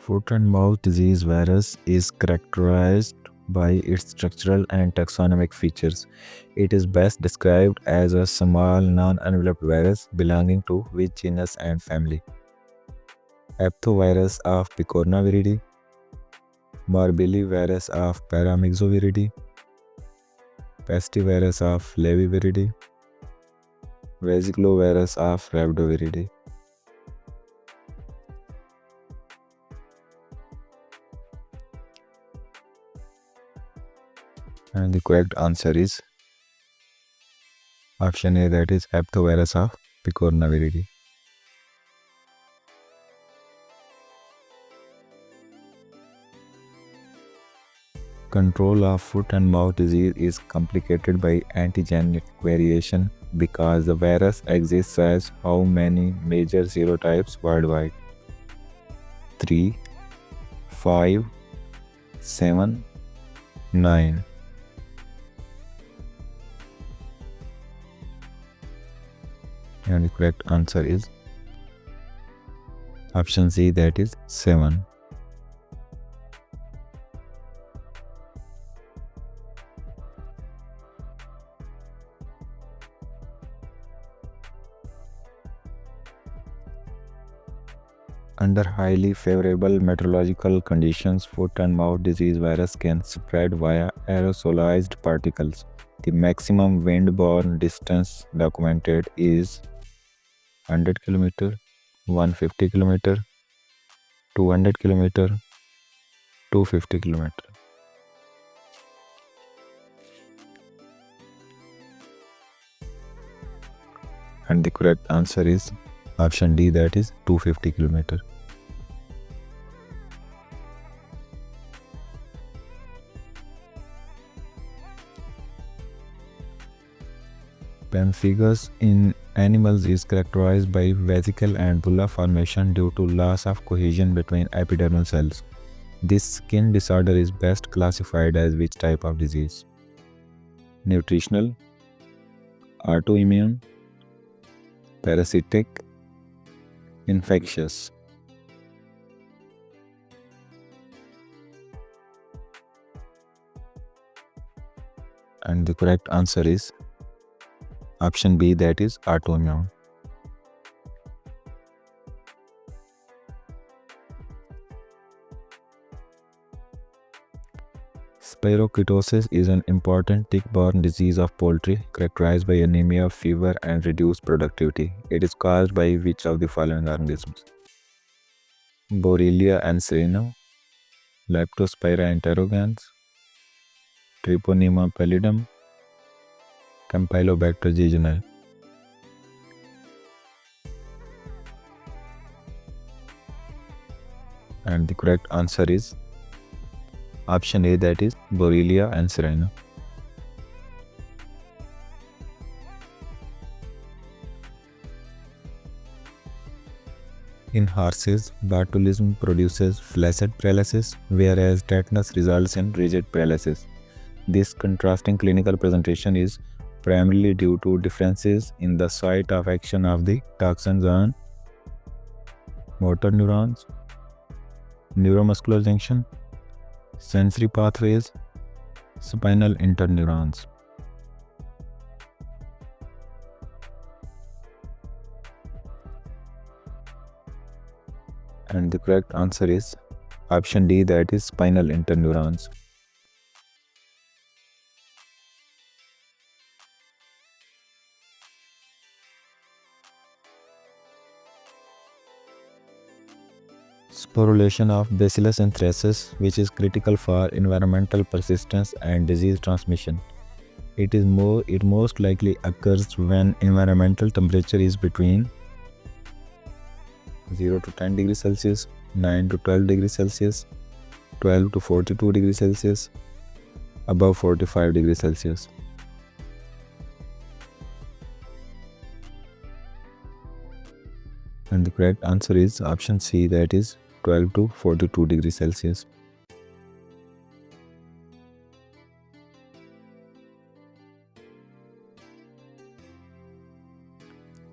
Foot and mouth disease virus is characterized by its structural and taxonomic features. It is best described as a small non-enveloped virus belonging to which genus and family? Apthovirus of Picornaviridae, Morbillivirus of Paramyxoviridae, Pestivirus of Leviviridae, Vesiculovirus of Rhabdoviridae. And the correct answer is option A, that is Apthovirus of Picornaviridae. Control of foot and mouth disease is complicated by antigenic variation because the virus exists as how many major serotypes worldwide? 3, 5, 7, 9. And the correct answer is option C, that is 7. Under highly favorable meteorological conditions, foot and mouth disease virus can spread via aerosolized particles. The maximum wind-borne distance documented is 100 km, 150 km, 200 km, 250 km. And the correct answer is option D, that is 250 km. Pemphigus in animals is characterized by vesicle and bulla formation due to loss of cohesion between epidermal cells. This skin disorder is best classified as which type of disease? Nutritional, autoimmune, parasitic, infectious. And the correct answer is option B, that is autoimmune. Spirochetosis is an important tick-borne disease of poultry characterized by anemia, fever, and reduced productivity. It is caused by which of the following organisms? Borrelia anserina, Leptospira interrogans, Treponema pallidum, Campylobacter jejuni. And the correct answer is option A, that is Borrelia anserina. In horses, botulism produces flaccid paralysis, whereas tetanus results in rigid paralysis. This contrasting clinical presentation is primarily due to differences in the site of action of the toxins on motor neurons, neuromuscular junction, sensory pathways, spinal interneurons. And the correct answer is option D, that is spinal interneurons. Sporulation of Bacillus anthracis, which is critical for environmental persistence and disease transmission. It most likely occurs when environmental temperature is between 0 to 10 degrees Celsius, 9 to 12 degrees Celsius, 12 to 42 degrees Celsius, above 45 degrees Celsius. And the correct answer is option C, that is 12 to 42 degrees Celsius.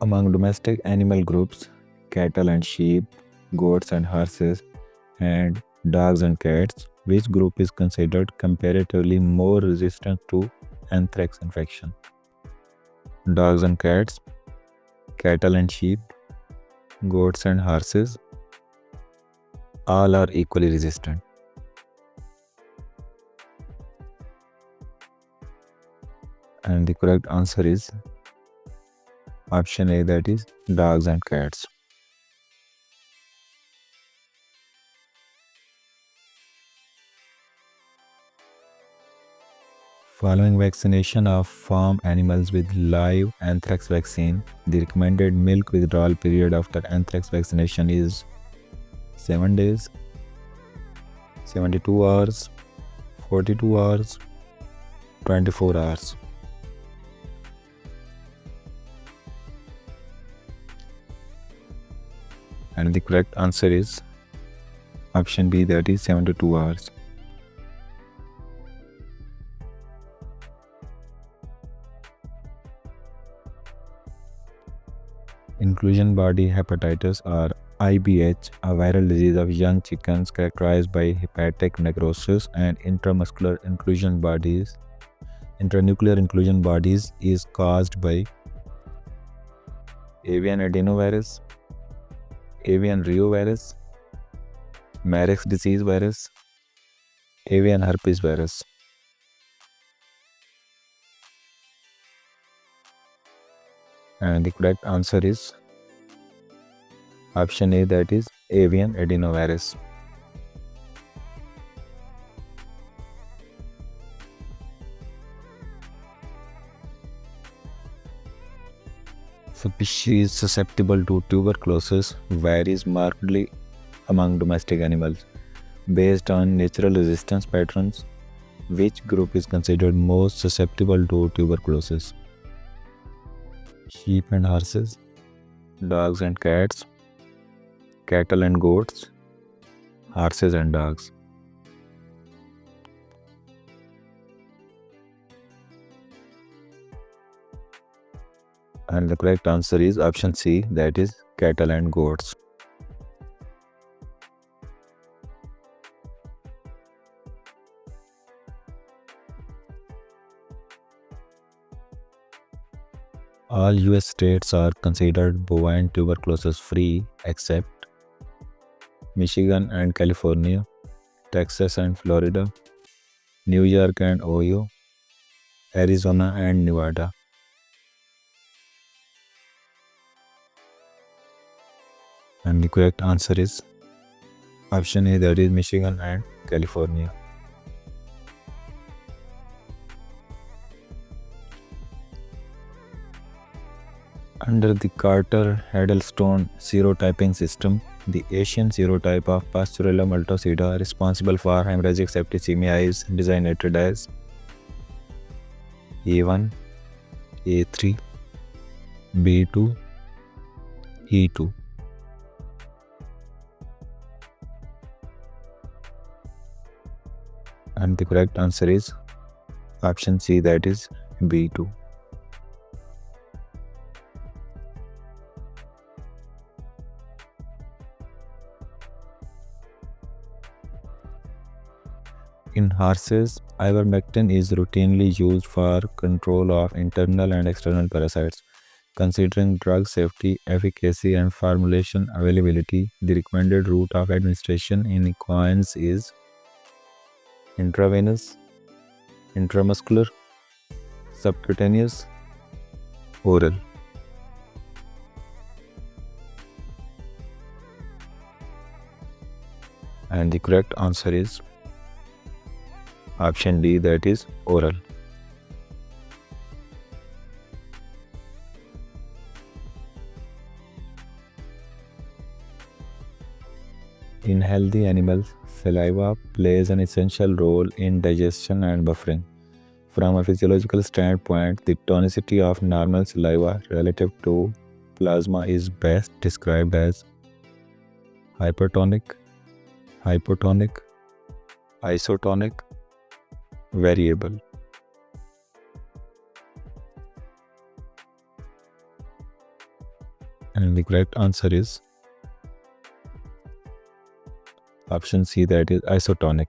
Among domestic animal groups, cattle and sheep, goats and horses, and dogs and cats, which group is considered comparatively more resistant to anthrax infection? Dogs and cats, cattle and sheep, goats and horses, all are equally resistant. And the correct answer is option A, that is dogs and cats. Following vaccination of farm animals with live anthrax vaccine, the recommended milk withdrawal period after anthrax vaccination is 7 days, 72 hours, 42 hours, 24 hours. And the correct answer is option B, that is 72 hours. Inclusion body hepatitis, or IBH, a viral disease of young chickens characterized by hepatic necrosis and intranuclear inclusion bodies, is caused by avian adenovirus, avian reovirus, Marek's disease virus, avian herpes virus. And the correct answer is option A, that is avian adenovirus. Species susceptible to tuberculosis varies markedly among domestic animals based on natural resistance patterns. Which group is considered most susceptible to tuberculosis? Sheep and horses, dogs and cats, cattle and goats, horses and dogs. And the correct answer is option C, that is cattle and goats. All US states are considered bovine tuberculosis free except Michigan and California, Texas and Florida, New York and Ohio, Arizona and Nevada. And the correct answer is option A, that is Michigan and California. Under the Carter-Huddleston serotyping system, the Asian serotype of Pasteurella multocida responsible for hemorrhagic septicemia is designated as A1, A3, B2, E2. And the correct answer is option C, that is B2. In horses, ivermectin is routinely used for control of internal and external parasites. Considering drug safety, efficacy, and formulation availability, the recommended route of administration in equines is intravenous, intramuscular, subcutaneous, oral. And the correct answer is option D, that is oral. In healthy animals, saliva plays an essential role in digestion and buffering. From a physiological standpoint, the tonicity of normal saliva relative to plasma is best described as hypertonic, hypotonic, isotonic, variable. And the correct answer is Option C, that is isotonic.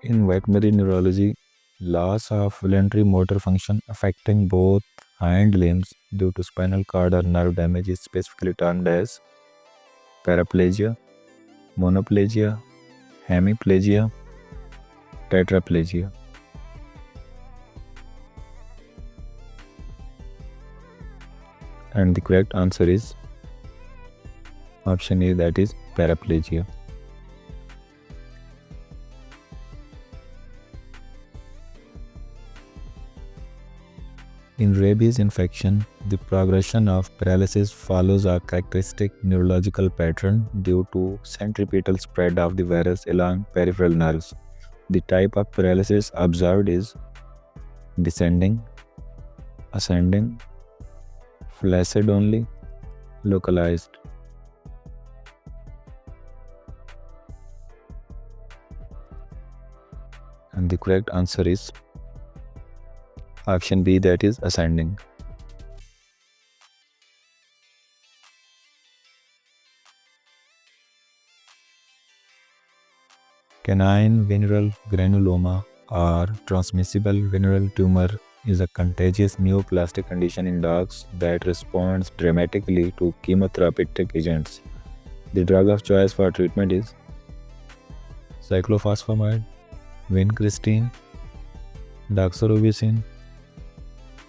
In veterinary neurology, loss of voluntary motor function affecting both hind limbs due to spinal cord or nerve damage is specifically termed as paraplegia, monoplegia, hemiplegia, tetraplegia. And the correct answer is option A, that is paraplegia. In rabies infection, the progression of paralysis follows a characteristic neurological pattern due to centripetal spread of the virus along peripheral nerves. The type of paralysis observed is descending, ascending, flaccid only, localized. And the correct answer is option B, that is ascending. Canine venereal granuloma or transmissible venereal tumor is a contagious neoplastic condition in dogs that responds dramatically to chemotherapeutic agents. The drug of choice for treatment is cyclophosphamide, vincristine, doxorubicin,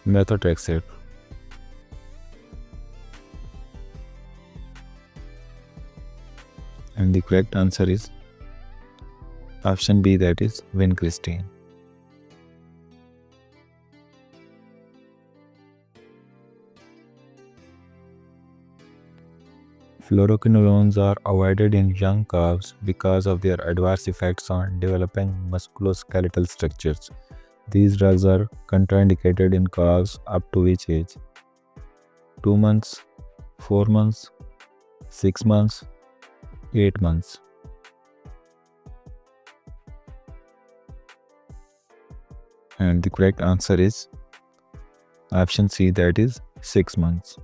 methotrexate. And the correct answer is option B, that is vincristine. Fluoroquinolones are avoided in young calves because of their adverse effects on developing musculoskeletal structures. These drugs are contraindicated in calves up to which age? 2 months, 4 months, 6 months, 8 months. And the correct answer is option C, that is 6 months.